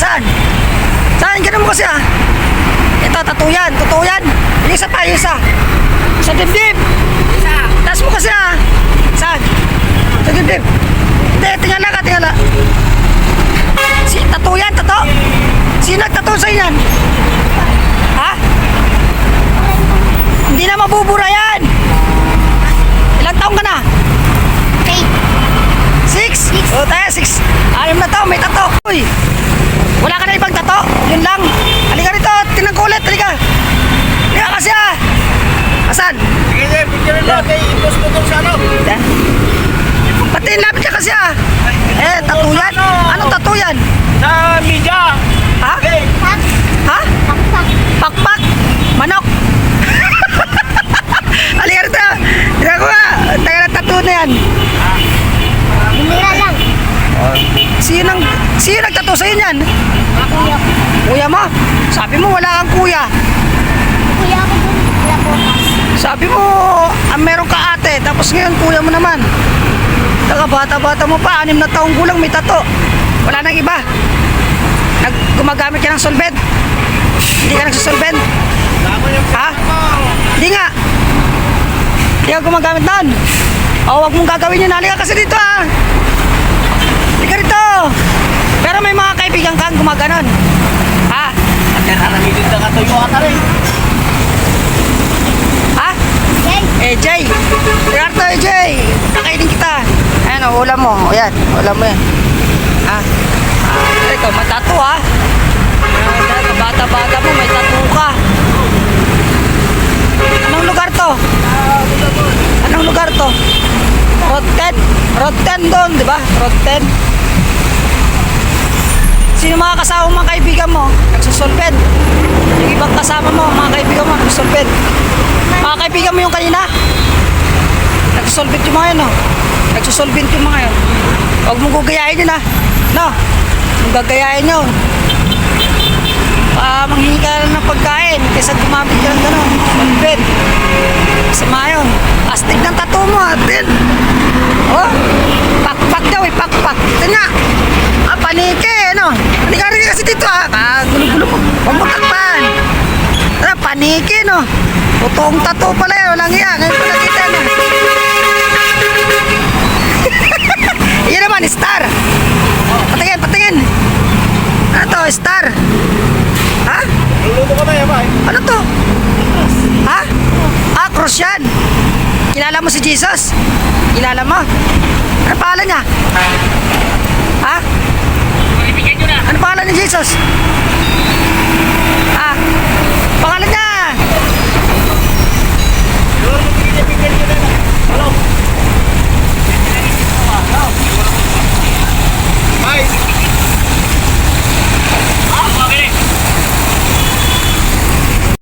Saan? Saan? Ganun mo kasi ah. Ito, tattoo yan. Totoo yan. Yung isa pa, yung isa. Sa dibdib. Taas mo kasi ah. Saan? Sa dibdib. Hindi, tingala ka, tingala. Si tattoo yan, tattoo. Sino nagtattoo sa'yo yan? Ha? Hindi na mabubura yan. Ilang taong ka na? 6? O tayo, 6. 6 na taon, may tattoo. Uy, wala ka na ibang tattoo. Yun lang. Halika rito, tingnan ko ulit. Halika. Halika kasi ah. Asan? Sige, picture mo kay post ko dun sa ano. Yan. Pati lapit ka kasi ah. Eh, tattoo yan. Anong tattoo yan? Sa media. Ha? Ha? Pakpak. Manok. Halika rito. Tingnan ko nga. Tayo na tattoo na yan. Bumira lang. Sino nagtattoo sa'yo yan? Kuya ko. Kuya mo? Sabi mo wala kang kuya. Kuya ko dun. Wala po. Sabi mo meron ka ate. Tapos ngayon kuya mo naman. Taka bata-bata mo pa. 6 na taong gulang may tattoo. Wala nang iba. Gumagamit ka ng solvent. Hindi ka nagsusolvent. Ha? Hindi nga. Hindi ka gumagamit doon. O wag mong gagawin yun. Halika kasi dito ah. Halika rito. Pero may mga kaibigan kang gumaganon. Ha? At naramidin na katuyo ka rin. Ha? AJ. Ricardo AJ. Nakainin kita. Ayan o, ulam mo. O yan, ulam mo yan. Ha? Ito, may tattoo ha. Bata-bata mo, may tattoo ka. Anong lugar to? Anong lugar to? Road 10. Road 10 doon, di ba? Road 10. Sino mga kasama mga kaibigan mo? Nagsusolvent. Yung ibang kasama mo, mga kaibigan mo, nagsusolvent. Mga kaibigan mo yung kanina? Nagsusolvent yung mga yun, no? Nagsusolvent yung mga yun. Huwag mong gugayahin yun, ha? No? Huwag gagayahin yun. Manghingi ka lang ng pagkain kaysa gumamit ka ng gano'n. Solvent. Sama yun. Astig ng tattoo mo, atin. Oh, pakpak daw eh, pakpak. Ito nga. Panike, no? Halika rin kasi dito, ha? Gulo-gulo mo. Huwag mo takpan. Panike, no? Totoong tattoo pala yun. Walang iya. Ngayon pala kita, no? Yan naman, star. Patingin, patingin. Ano to, star? Ha? Luluto ko na yan, ba? Ano to? Ha? Cross yan. Kilala mo si Jesus? Kilala mo? Ano pangalan niya? Ha? Ibigyan nyo na. Ano pangalan ni Jesus?